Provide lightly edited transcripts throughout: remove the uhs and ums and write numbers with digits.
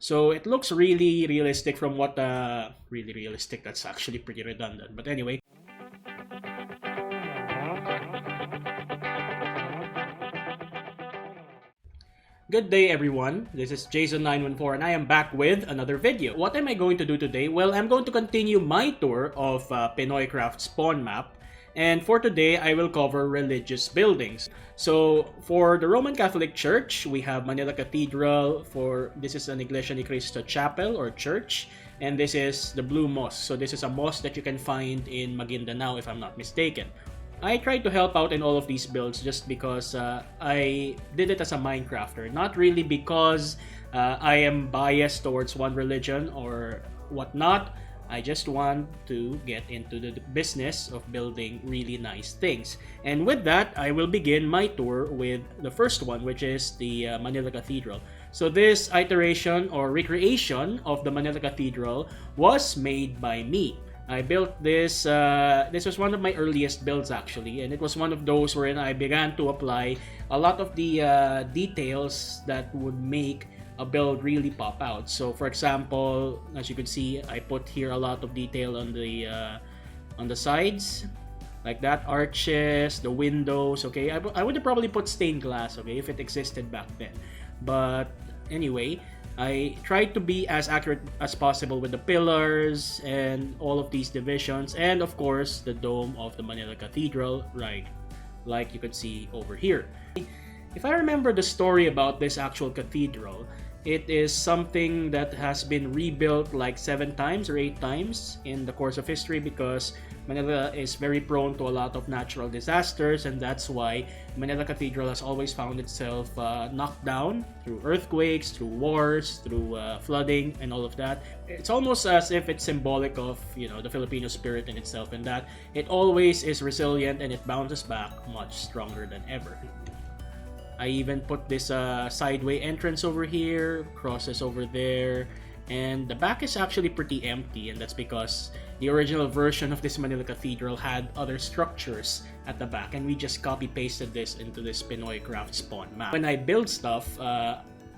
So it looks really realistic from what really realistic. That's actually pretty redundant. But anyway. Good day everyone, this is Jason914 and I am back with another video. What am I going to do today? Well, I'm going to continue my tour of PinoyCraft spawn map. And for today, I will cover religious buildings. So, for the Roman Catholic Church, we have Manila Cathedral. This is an Iglesia ni Cristo chapel or church. And this is the Blue Mosque. So this is a mosque that you can find in Maguindanao if I'm not mistaken. I tried to help out in all of these builds just because I did it as a Minecrafter. Not really because I am biased towards one religion or whatnot. I just want to get into the business of building really nice things. And with that, I will begin my tour with the first one, which is the Manila Cathedral. So this iteration or recreation of the Manila Cathedral was made by me. I built this, this was one of my earliest builds actually, and it was one of those wherein I began to apply a lot of the details that would make a build really pop out. So for example, as you can see, I put here a lot of detail on the sides, like that, arches, the windows, okay? I would have probably put stained glass, okay, if it existed back then. But anyway, I tried to be as accurate as possible with the pillars and all of these divisions, and of course the dome of the Manila Cathedral, right, like you could see over here. If I remember the story about this actual cathedral, it is something that has been rebuilt like 7 times or 8 times in the course of history because Manila is very prone to a lot of natural disasters, and that's why Manila Cathedral has always found itself knocked down through earthquakes, through wars, through flooding, and all of that. It's almost as if it's symbolic of, you know, the Filipino spirit in itself, and that it always is resilient and it bounces back much stronger than ever. I even put this sideway entrance over here, crosses over there, and the back is actually pretty empty, and that's because the original version of this Manila Cathedral had other structures at the back, and we just copy-pasted this into this PinoyCraft spawn map. When I build stuff,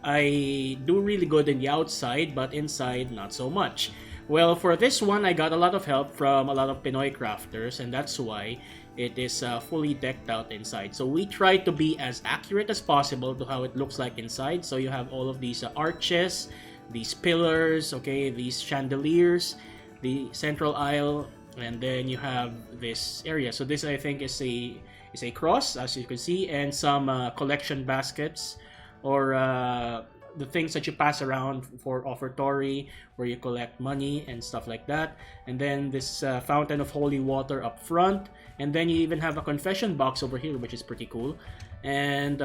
I do really good in the outside, but inside, not so much. Well, for this one, I got a lot of help from a lot of Pinoy crafters, and that's why it is fully decked out inside. So we try to be as accurate as possible to how it looks like inside. So you have all of these arches, these pillars, okay, these chandeliers, the central aisle, and then you have this area. So this, I think, is a cross, as you can see, and some collection baskets or the things that you pass around for offertory, where you collect money and stuff like that. And then this fountain of holy water up front, and then you even have a confession box over here, which is pretty cool. And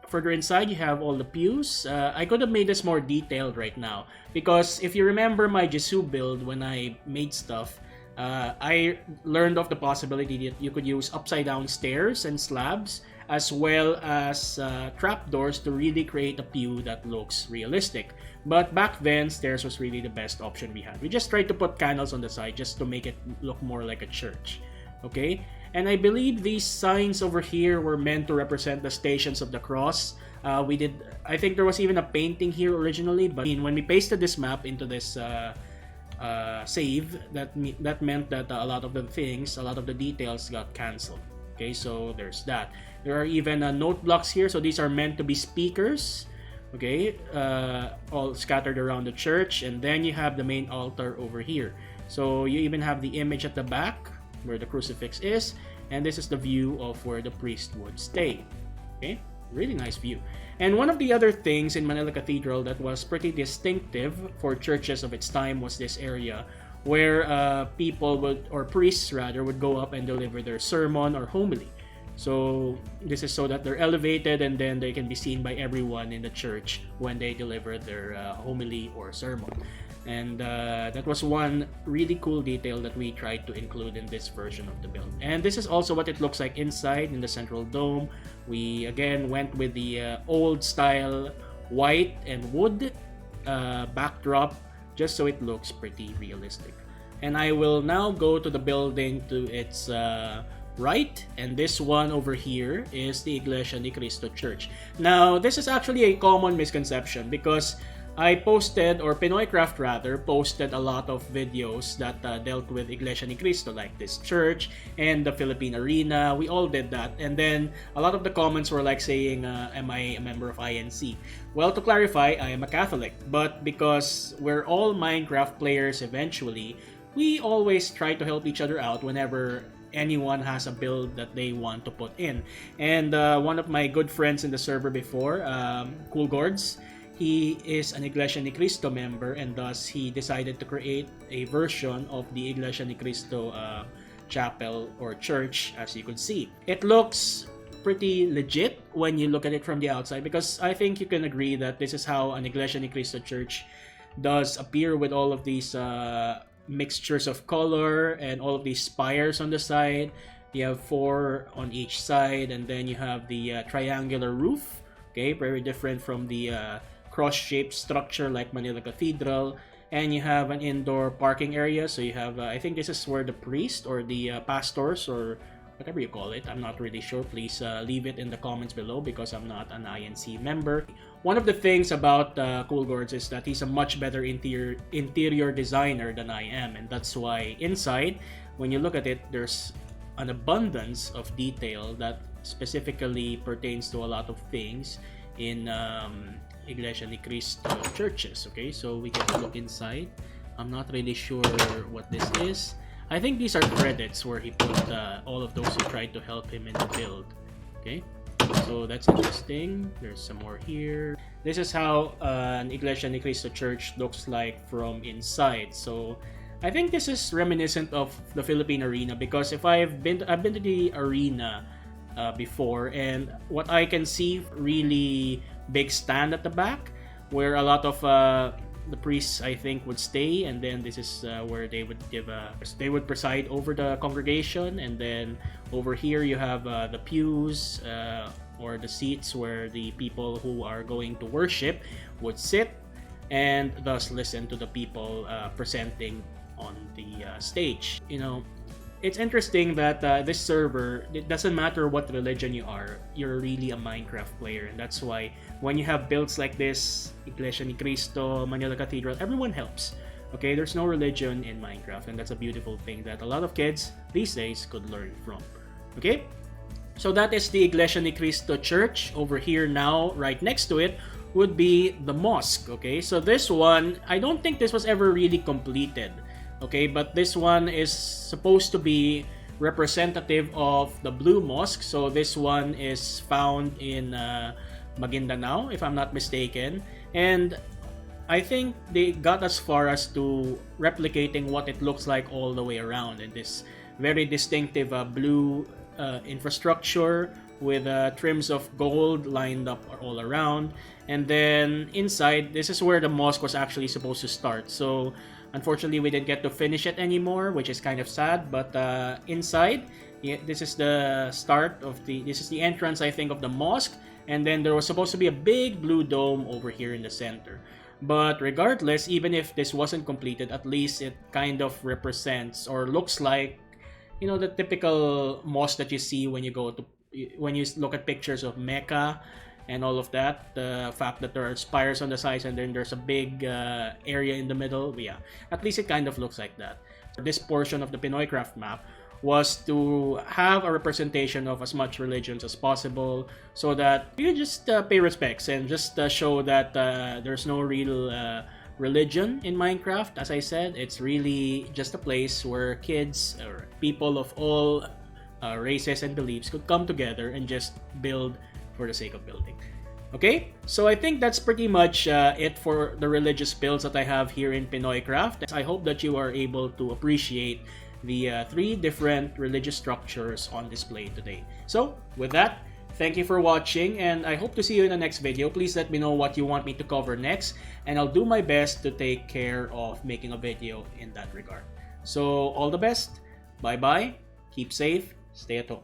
further inside, you have all the pews. I could have made this more detailed right now, because if you remember my Jesu build when I made stuff, I learned of the possibility that you could use upside down stairs and slabs, as well as trapdoors to really create a pew that looks realistic. But back then, stairs was really the best option we had. We just tried to put candles on the side just to make it look more like a church. Okay? And I believe these signs over here were meant to represent the stations of the cross. I think there was even a painting here originally, but when we pasted this map into this save, that meant that a lot of the details got cancelled. Okay, so there's that. There are even note blocks here, so these are meant to be speakers. Okay, all scattered around the church, and then you have the main altar over here. So you even have the image at the back where the crucifix is, and this is the view of where the priest would stay. Okay, really nice view. And one of the other things in Manila Cathedral that was pretty distinctive for churches of its time was this area where people would, or priests rather, would go up and deliver their sermon or homily. So this is so that they're elevated and then they can be seen by everyone in the church when they deliver their homily or sermon. And that was one really cool detail that we tried to include in this version of the build. And this is also what it looks like inside in the central dome. We again went with the old style white and wood backdrop, just so it looks pretty realistic. And I will now go to the building to its right, and this one over here is the Iglesia ni Cristo Church. Now, this is actually a common misconception because I posted, or PinoyCraft rather, posted a lot of videos that dealt with Iglesia ni Cristo, like this church and the Philippine Arena. We all did that. And then a lot of the comments were like saying, am I a member of INC? Well, to clarify, I am a Catholic. But because we're all Minecraft players eventually, we always try to help each other out whenever anyone has a build that they want to put in. And one of my good friends in the server before, Cool Gourds, he is an Iglesia ni Cristo member, and thus he decided to create a version of the Iglesia ni Cristo chapel or church, as you could see. It looks pretty legit when you look at it from the outside, because I think you can agree that this is how an Iglesia ni Cristo church does appear, with all of these mixtures of color and all of these spires on the side. You have 4 on each side, and then you have the triangular roof. Okay, very different from the cross-shaped structure like Manila Cathedral. And you have an indoor parking area. So you have, I think this is where the priest or the pastors, or whatever you call it, I'm not really sure. Please leave it in the comments below, because I'm not an INC member. One of the things about Cool Gourds is that he's a much better interior designer than I am, and that's why inside, when you look at it, there's an abundance of detail that specifically pertains to a lot of things in Iglesia ni Cristo churches. Okay, so we get to look inside. I'm not really sure what this is. I think these are credits where he put all of those who tried to help him in the build. Okay, so that's interesting. There's some more here. This is how an Iglesia ni Cristo church looks like from inside. So I think this is reminiscent of the Philippine Arena, because if I've been to the arena before, and what I can see, really big stand at the back where a lot of the priests, I think, would stay, and then this is where they would they would preside over the congregation. And then over here you have the pews or the seats where the people who are going to worship would sit and thus listen to the people presenting on the stage. You know, it's interesting that this server, it doesn't matter what religion you are, you're really a Minecraft player. And that's why when you have builds like this, Iglesia ni Cristo, Manila Cathedral, everyone helps. Okay, there's no religion in Minecraft, and that's a beautiful thing that a lot of kids these days could learn from. Okay, so that is the Iglesia ni Cristo church. Over here now, right next to it, would be the mosque. Okay, so this one, I don't think this was ever really completed. Okay, but this one is supposed to be representative of the Blue Mosque. So this one is found in Maguindanao, if I'm not mistaken. And I think they got as far as to replicating what it looks like all the way around, in this very distinctive blue infrastructure with trims of gold lined up all around. And then inside, this is where the mosque was actually supposed to start. So unfortunately, we didn't get to finish it anymore, which is kind of sad. But inside, yeah, this is the start of this is the entrance, I think, of the mosque. And then there was supposed to be a big blue dome over here in the center. But regardless, even if this wasn't completed, at least it kind of represents or looks like, you know, the typical mosque that you see when you look at pictures of Mecca and all of that. The fact that there are spires on the sides and then there's a big area in the middle. Yeah, at least it kind of looks like that. This portion of the PinoyCraft map was to have a representation of as much religions as possible, so that you just pay respects and just show that there's no real religion in Minecraft. As I said, it's really just a place where kids or people of all races and beliefs could come together and just build for the sake of building. Okay, so I think that's pretty much it for the religious builds that I have here in PinoyCraft. I hope that you are able to appreciate the 3 different religious structures on display today. So with that, thank you for watching, and I hope to see you in the next video. Please let me know what you want me to cover next, and I'll do my best to take care of making a video in that regard. So all the best, bye bye, keep safe, stay at home.